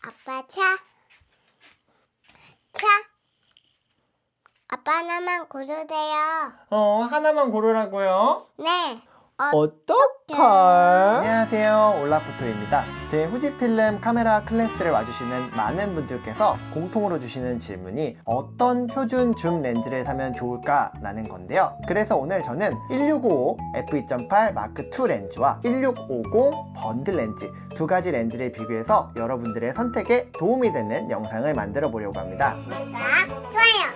아빠 차. 아빠 하나만 고르세요. 하나만 고르라고요? 네. 어떡할? 안녕하세요, 올라포토입니다. 제 후지필름 카메라 클래스를 와주시는 많은 분들께서 공통으로 주시는 질문이 어떤 표준 줌 렌즈를 사면 좋을까? 라는 건데요. 그래서 오늘 저는 1655 f2.8 마크2 렌즈와 1650 번들 렌즈 두 가지 렌즈를 비교해서 여러분들의 선택에 도움이 되는 영상을 만들어 보려고 합니다. 좋아요.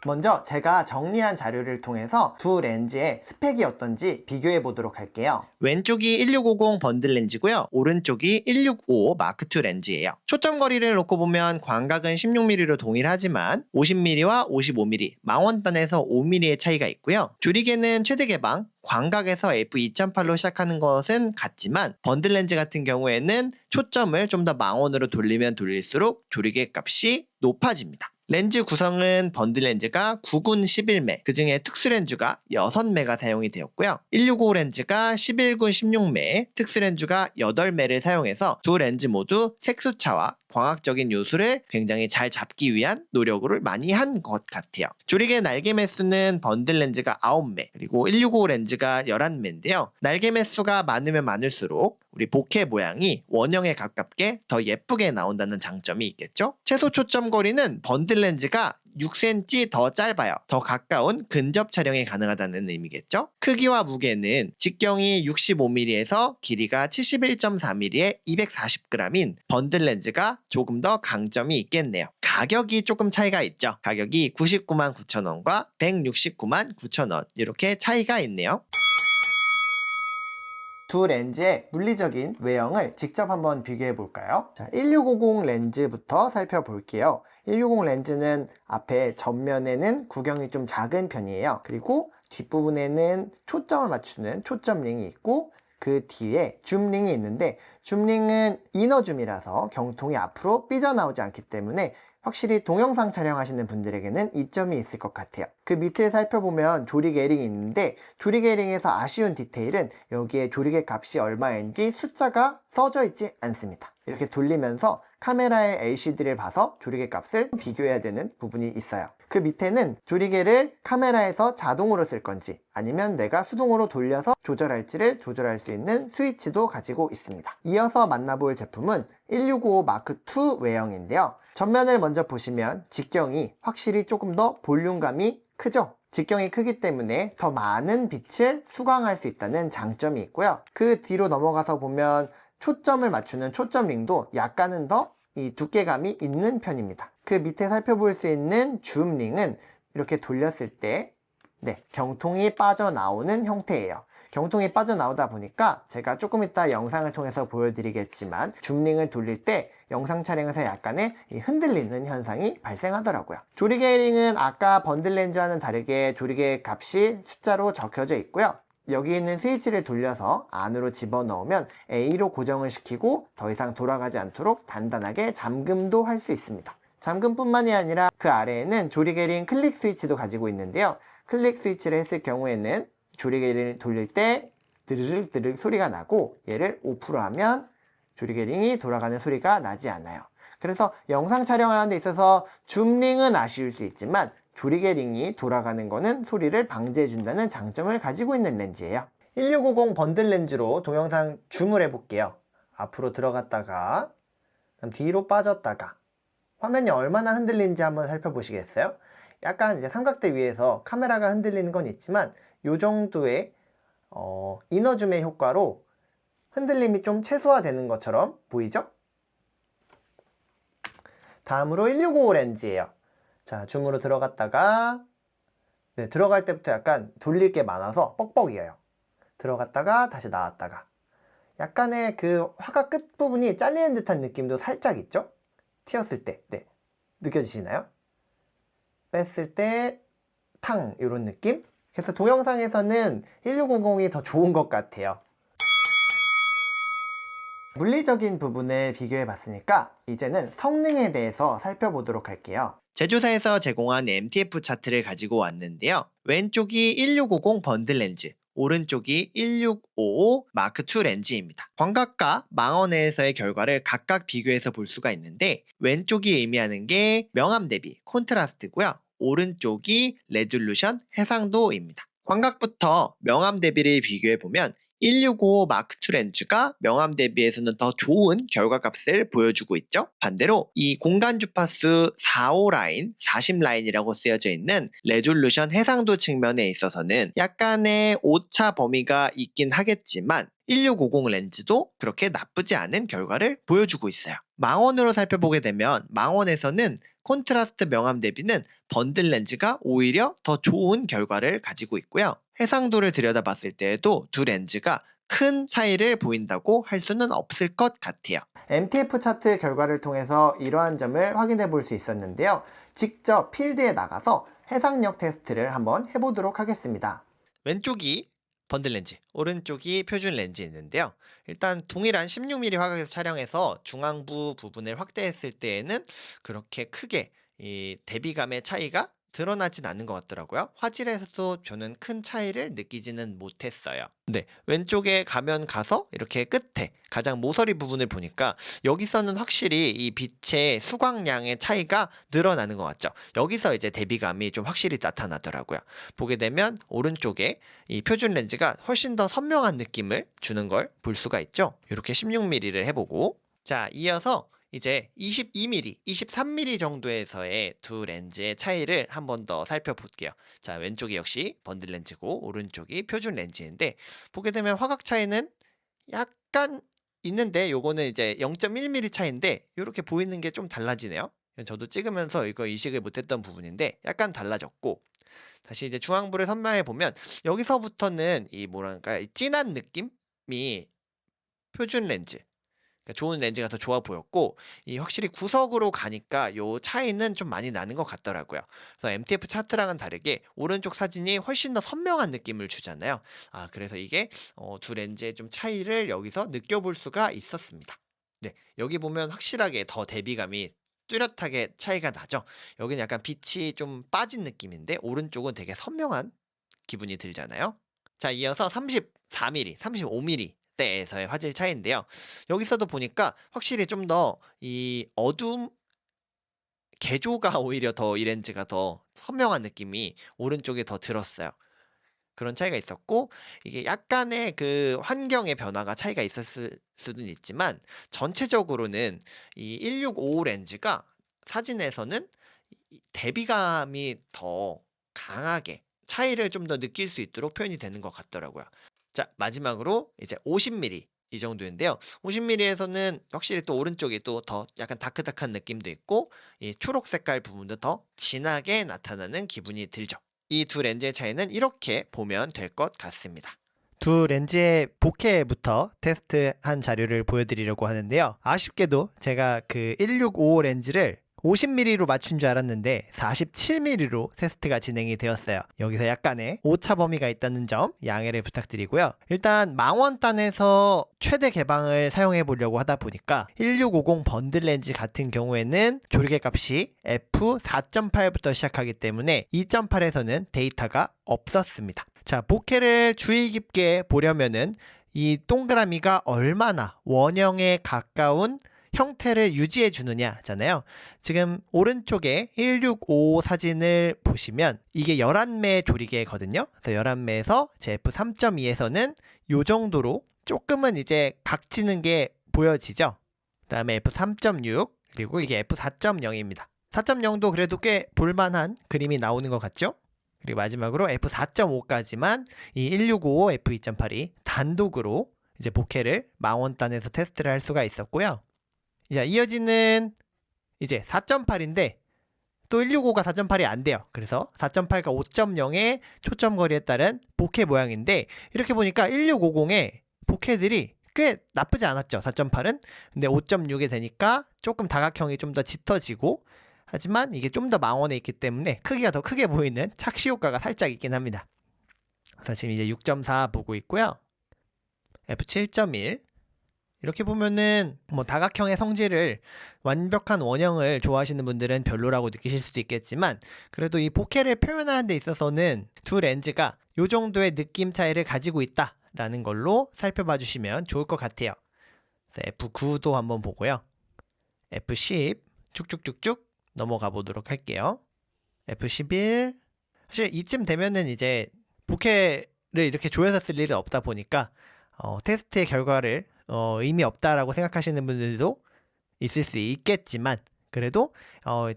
먼저 제가 정리한 자료를 통해서 두 렌즈의 스펙이 어떤지 비교해 보도록 할게요. 왼쪽이 1650 번들 렌즈고요. 오른쪽이 1655 마크2 렌즈예요. 초점 거리를 놓고 보면 광각은 16mm로 동일하지만 50mm와 55mm, 망원단에서 5mm의 차이가 있고요. 조리개는 최대 개방, 광각에서 f2.8로 시작하는 것은 같지만 번들 렌즈 같은 경우에는 초점을 좀 더 망원으로 돌리면 돌릴수록 조리개 값이 높아집니다. 렌즈 구성은 번들 렌즈가 9군 11매, 그 중에 특수 렌즈가 6매가 사용이 되었고요. 1655 렌즈가 11군 16매, 특수 렌즈가 8매를 사용해서 두 렌즈 모두 색소차와 광학적인 요소를 굉장히 잘 잡기 위한 노력을 많이 한 것 같아요. 조리개 날개 매수는 번들 렌즈가 9매, 그리고 1655 렌즈가 11매인데요. 날개 매수가 많으면 많을수록 우리 보케 모양이 원형에 가깝게 더 예쁘게 나온다는 장점이 있겠죠? 최소 초점 거리는 번들 렌즈가 6cm 더 짧아요. 더 가까운 근접 촬영이 가능하다는 의미겠죠? 크기와 무게는 직경이 65mm에서 길이가 71.4mm에 240g인 번들 렌즈가 조금 더 강점이 있겠네요. 가격이 조금 차이가 있죠. 가격이 999,900원과 169,900원 이렇게 차이가 있네요. 두 렌즈의 물리적인 외형을 직접 한번 비교해 볼까요? 자, 1650 렌즈부터 살펴볼게요. 1650 렌즈는 앞에 전면에는 구경이 좀 작은 편이에요. 그리고 뒷부분에는 초점을 맞추는 초점링이 있고 그 뒤에 줌링이 있는데 줌링은 이너 줌이라서 경통이 앞으로 삐져나오지 않기 때문에 확실히 동영상 촬영하시는 분들에게는 이점이 있을 것 같아요. 그 밑을 살펴보면 조리개링이 있는데 조리개링에서 아쉬운 디테일은 여기에 조리개 값이 얼마인지 숫자가 써져 있지 않습니다. 이렇게 돌리면서 카메라의 LCD를 봐서 조리개 값을 비교해야 되는 부분이 있어요. 그 밑에는 조리개를 카메라에서 자동으로 쓸 건지 아니면 내가 수동으로 돌려서 조절할지를 조절할 수 있는 스위치도 가지고 있습니다. 이어서 만나볼 제품은 1655 마크2 외형인데요. 전면을 먼저 보시면 직경이 확실히 조금 더 볼륨감이 크죠? 직경이 크기 때문에 더 많은 빛을 수광할 수 있다는 장점이 있고요. 그 뒤로 넘어가서 보면 초점을 맞추는 초점링도 약간은 더 이 두께감이 있는 편입니다. 그 밑에 살펴볼 수 있는 줌링은 이렇게 돌렸을 때 경통이 빠져나오는 형태예요. 경통이 빠져나오다 보니까 제가 조금 이따 영상을 통해서 보여드리겠지만 줌링을 돌릴 때 영상 촬영에서 약간의 흔들리는 현상이 발생하더라고요. 조리개 링은 아까 번들 렌즈와는 다르게 조리개 값이 숫자로 적혀져 있고요. 여기 있는 스위치를 돌려서 안으로 집어넣으면 A로 고정을 시키고 더 이상 돌아가지 않도록 단단하게 잠금도 할 수 있습니다. 잠금뿐만이 아니라 그 아래에는 조리개링 클릭 스위치도 가지고 있는데요. 클릭 스위치를 했을 경우에는 조리개를 돌릴 때 드르륵 드르륵 소리가 나고 얘를 오프로 하면 조리개링이 돌아가는 소리가 나지 않아요. 그래서 영상 촬영하는 데 있어서 줌링은 아쉬울 수 있지만 조리개링이 돌아가는 거는 소리를 방지해준다는 장점을 가지고 있는 렌즈예요. 1650 번들 렌즈로 동영상 줌을 해볼게요. 앞으로 들어갔다가 뒤로 빠졌다가 화면이 얼마나 흔들리는지 한번 살펴보시겠어요? 약간 이제 삼각대 위에서 카메라가 흔들리는 건 있지만 이 정도의 이너줌의 효과로 흔들림이 좀 최소화되는 것처럼 보이죠? 다음으로 1655 렌즈예요. 자, 줌으로 들어갔다가 들어갈 때부터 약간 돌릴 게 많아서 뻑뻑이에요. 들어갔다가 다시 나왔다가 약간의 그 화가 끝부분이 잘리는 듯한 느낌도 살짝 있죠? 튀었을 때 느껴지시나요? 뺐을 때 탕 이런 느낌? 그래서 동영상에서는 1650이 더 좋은 것 같아요. 물리적인 부분을 비교해 봤으니까 이제는 성능에 대해서 살펴보도록 할게요. 제조사에서 제공한 MTF 차트를 가지고 왔는데요. 왼쪽이 1650 번들 렌즈, 오른쪽이 1655 마크2 렌즈입니다. 광각과 망원에서의 결과를 각각 비교해서 볼 수가 있는데 왼쪽이 의미하는 게 명암 대비 콘트라스트고요. 오른쪽이 레졸루션 해상도입니다. 광각부터 명암 대비를 비교해 보면 1655 마크2 렌즈가 명암 대비에서는 더 좋은 결과값을 보여주고 있죠. 반대로 이 공간 주파수 45 라인, 40 라인이라고 쓰여져 있는 레졸루션 해상도 측면에 있어서는 약간의 오차 범위가 있긴 하겠지만 1650 렌즈도 그렇게 나쁘지 않은 결과를 보여주고 있어요. 망원으로 살펴보게 되면 망원에서는 콘트라스트 명암 대비는 번들 렌즈가 오히려 더 좋은 결과를 가지고 있고요. 해상도를 들여다봤을 때에도 두 렌즈가 큰 차이를 보인다고 할 수는 없을 것 같아요. MTF 차트 결과를 통해서 이러한 점을 확인해 볼 수 있었는데요. 직접 필드에 나가서 해상력 테스트를 한번 해보도록 하겠습니다. 왼쪽이 번들 렌즈, 오른쪽이 표준 렌즈 있는데요. 일단 동일한 16mm 화각에서 촬영해서 중앙부 부분을 확대했을 때에는 그렇게 크게 이 대비감의 차이가 드러나진 않는 것 같더라고요. 화질에서도 저는 큰 차이를 느끼지는 못했어요. 네, 왼쪽에 가면 가서 이렇게 끝에 가장 모서리 부분을 보니까 여기서는 확실히 이 빛의 수광량의 차이가 늘어나는 것 같죠. 여기서 이제 대비감이 좀 확실히 나타나더라고요. 보게 되면 오른쪽에 이 표준 렌즈가 훨씬 더 선명한 느낌을 주는 걸 볼 수가 있죠. 이렇게 16mm를 해보고, 자, 이어서 이제 22mm, 23mm 정도에서의 두 렌즈의 차이를 한 번 더 살펴볼게요. 자, 왼쪽이 역시 번들 렌즈고 오른쪽이 표준 렌즈인데 보게 되면 화각 차이는 약간 있는데 요거는 이제 0.1mm 차이인데 이렇게 보이는 게 좀 달라지네요. 저도 찍으면서 이거 인식을 못했던 부분인데 약간 달라졌고, 다시 이제 중앙부를 선명해 보면 여기서부터는 이 뭐랄까 이 진한 느낌이 표준 렌즈, 그러니까 좋은 렌즈가 더 좋아 보였고, 이 확실히 구석으로 가니까 요 차이는 좀 많이 나는 것 같더라고요. 그래서 MTF 차트랑은 다르게 오른쪽 사진이 훨씬 더 선명한 느낌을 주잖아요. 그래서 이게 두 렌즈의 좀 차이를 여기서 느껴볼 수가 있었습니다. 네, 여기 보면 확실하게 더 대비감이 뚜렷하게 차이가 나죠. 여기는 약간 빛이 좀 빠진 느낌인데 오른쪽은 되게 선명한 기분이 들잖아요. 자, 이어서 34mm, 35mm 대에서의 화질 차이인데요. 여기서도 보니까 확실히 좀 더 이 어둠 개조가 오히려 더 이 렌즈가 더 선명한 느낌이 오른쪽에 더 들었어요. 그런 차이가 있었고, 이게 약간의 그 환경의 변화가 차이가 있었을 수는 있지만 전체적으로는 이 1655 렌즈가 사진에서는 대비감이 더 강하게 차이를 좀 더 느낄 수 있도록 표현이 되는 것 같더라고요. 자, 마지막으로 이제 50mm 이 정도인데요. 50mm에서는 확실히 또 오른쪽이 또 더 약간 다크다크한 느낌도 있고 이 초록 색깔 부분도 더 진하게 나타나는 기분이 들죠. 이 두 렌즈의 차이는 이렇게 보면 될 것 같습니다. 두 렌즈의 보케부터 테스트한 자료를 보여드리려고 하는데요. 아쉽게도 제가 그 1655 렌즈를 50mm로 맞춘 줄 알았는데 47mm로 테스트가 진행이 되었어요. 여기서 약간의 오차 범위가 있다는 점 양해를 부탁드리고요. 일단 망원단에서 최대 개방을 사용해 보려고 하다 보니까 1650 번들 렌즈 같은 경우에는 조리개 값이 f4.8부터 시작하기 때문에 2.8에서는 데이터가 없었습니다. 자, 보케를 주의 깊게 보려면은 이 동그라미가 얼마나 원형에 가까운 형태를 유지해 주느냐잖아요. 지금 오른쪽에 1655 사진을 보시면 이게 11매 조리개거든요. 그래서 11매에서 제 f3.2에서는 요 정도로 조금은 이제 각지는 게 보여지죠. 그 다음에 f3.6 그리고 이게 f4.0입니다. 4.0도 그래도 꽤 볼만한 그림이 나오는 것 같죠? 그리고 마지막으로 f4.5까지만 이 1655 f2.8이 단독으로 이제 보케를 망원단에서 테스트를 할 수가 있었고요. 자, 이어지는 이제 4.8인데 또 165가 4.8이 안 돼요. 그래서 4.8과 5.0의 초점 거리에 따른 보케 모양인데 이렇게 보니까 1650의 보케들이 꽤 나쁘지 않았죠. 4.8은. 근데 5.6이 되니까 조금 다각형이 좀 더 짙어지고, 하지만 이게 좀 더 망원에 있기 때문에 크기가 더 크게 보이는 착시 효과가 살짝 있긴 합니다. 그래서 지금 이제 6.4 보고 있고요. f7.1 이렇게 보면은 뭐 다각형의 성질을 완벽한 원형을 좋아하시는 분들은 별로라고 느끼실 수도 있겠지만 그래도 이 보케를 표현하는 데 있어서는 두 렌즈가 이 정도의 느낌 차이를 가지고 있다라는 걸로 살펴봐 주시면 좋을 것 같아요. F9도 한번 보고요. F10 쭉쭉쭉쭉 넘어가 보도록 할게요. F11 사실 이쯤 되면은 이제 보케를 이렇게 조여서 쓸 일은 없다 보니까 테스트의 결과를 의미 없다라고 생각하시는 분들도 있을 수 있겠지만 그래도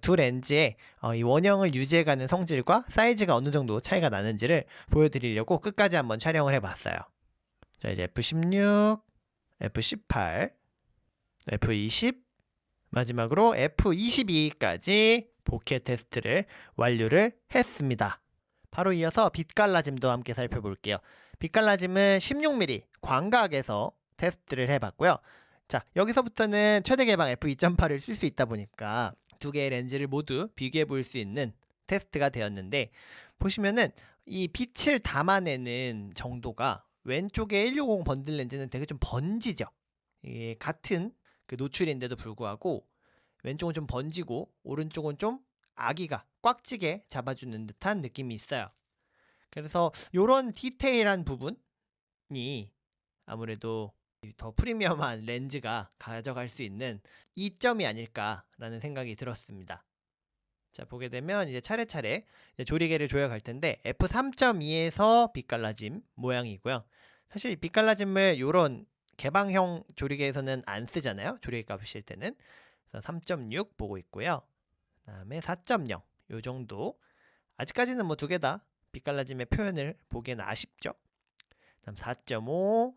두 렌즈의 이 원형을 유지해가는 성질과 사이즈가 어느 정도 차이가 나는지를 보여드리려고 끝까지 한번 촬영을 해봤어요. 자, 이제 F16, F18, F20, 마지막으로 F22까지 보케 테스트를 완료를 했습니다. 바로 이어서 빛 갈라짐도 함께 살펴볼게요. 빛 갈라짐은 16mm 광각에서 테스트를 해봤고요. 자, 여기서부터는 최대 개방 f2.8을 쓸 수 있다 보니까 두 개의 렌즈를 모두 비교해 볼 수 있는 테스트가 되었는데 보시면은 이 빛을 담아내는 정도가 왼쪽에 160 번들 렌즈는 되게 좀 번지죠. 이게 같은 그 노출인데도 불구하고 왼쪽은 좀 번지고 오른쪽은 좀 아기가 꽉 찌게 잡아주는 듯한 느낌이 있어요. 그래서 이런 디테일한 부분이 아무래도 더 프리미엄한 렌즈가 가져갈 수 있는 이점이 아닐까라는 생각이 들었습니다. 자, 보게 되면 이제 차례차례 이제 조리개를 조여갈 텐데 f3.2에서 빛 갈라짐 모양이고요. 사실 빛 갈라짐을 이런 개방형 조리개에서는 안 쓰잖아요. 조리개 값이실 때는. 그래서 3.6 보고 있고요. 그 다음에 4.0 요 정도. 아직까지는 뭐 두 개 다 빛 갈라짐의 표현을 보기에는 아쉽죠. 그 다음 4.5,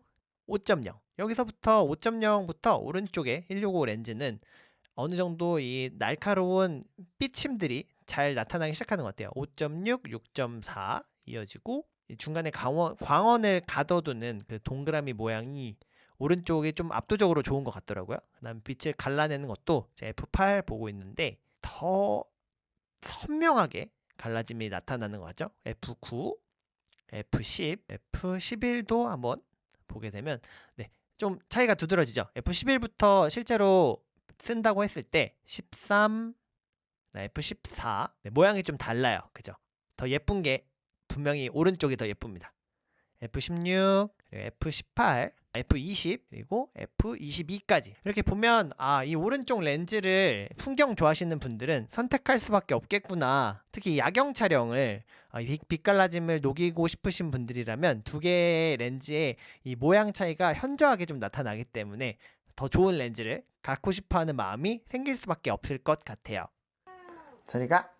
5.0 여기서부터 5.0부터 오른쪽에 165 렌즈는 어느 정도 이 날카로운 삐침들이 잘 나타나기 시작하는 것 같아요. 5.6, 6.4 이어지고 중간에 광원을 가둬두는 그 동그라미 모양이 오른쪽이 좀 압도적으로 좋은 것 같더라고요. 그 다음 빛을 갈라내는 것도 제 F8 보고 있는데 더 선명하게 갈라짐이 나타나는 거죠. F9, F10, F11도 한번 보게 되면 좀 차이가 두드러지죠. F11부터 실제로 쓴다고 했을 때 13, F14 모양이 좀 달라요. 그죠? 더 예쁜 게 분명히 오른쪽이 더 예쁩니다. F16, F18, F20 그리고 F22까지 이렇게 보면 이 오른쪽 렌즈를 풍경 좋아하시는 분들은 선택할 수밖에 없겠구나. 특히 야경 촬영을 빛 갈라짐을 녹이고 싶으신 분들이라면 두 개의 렌즈의 이 모양 차이가 현저하게 좀 나타나기 때문에 더 좋은 렌즈를 갖고 싶어하는 마음이 생길 수밖에 없을 것 같아요. 저희가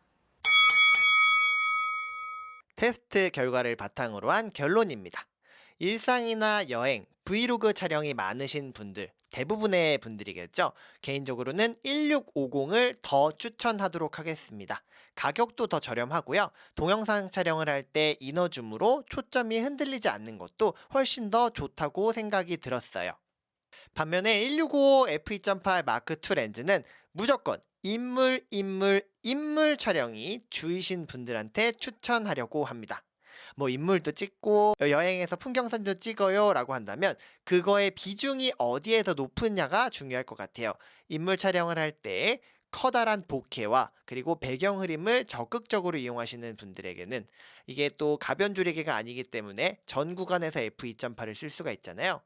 테스트 결과를 바탕으로 한 결론입니다. 일상이나 여행, 브이로그 촬영이 많으신 분들, 대부분의 분들이겠죠. 개인적으로는 1650을 더 추천하도록 하겠습니다. 가격도 더 저렴하고요. 동영상 촬영을 할 때 이너줌으로 초점이 흔들리지 않는 것도 훨씬 더 좋다고 생각이 들었어요. 반면에 165 f2.8 마크2 렌즈는 무조건 인물 촬영이 주이신 분들한테 추천하려고 합니다. 뭐 인물도 찍고 여행에서 풍경사진도 찍어요 라고 한다면 그거의 비중이 어디에 더 높으냐가 중요할 것 같아요. 인물 촬영을 할 때 커다란 보케와 그리고 배경 흐림을 적극적으로 이용하시는 분들에게는 이게 또 가변 조리개가 아니기 때문에 전 구간에서 f2.8을 쓸 수가 있잖아요.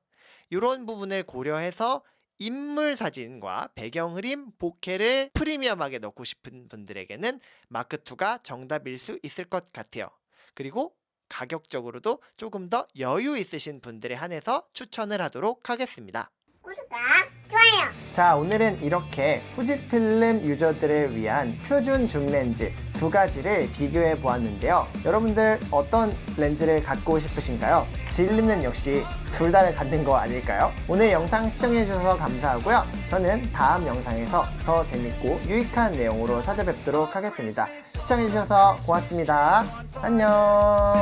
이런 부분을 고려해서 인물 사진과 배경 흐림, 보케를 프리미엄하게 넣고 싶은 분들에게는 마크2가 정답일 수 있을 것 같아요. 그리고 가격적으로도 조금 더 여유 있으신 분들에 한해서 추천을 하도록 하겠습니다. 구독과 좋아요. 자, 오늘은 이렇게 후지필름 유저들을 위한 표준 줌 렌즈 두 가지를 비교해 보았는데요. 여러분들 어떤 렌즈를 갖고 싶으신가요? 진리는 역시 둘 다를 갖는 거 아닐까요? 오늘 영상 시청해 주셔서 감사하고요. 저는 다음 영상에서 더 재밌고 유익한 내용으로 찾아뵙도록 하겠습니다. 시청해 주셔서 고맙습니다. 안녕.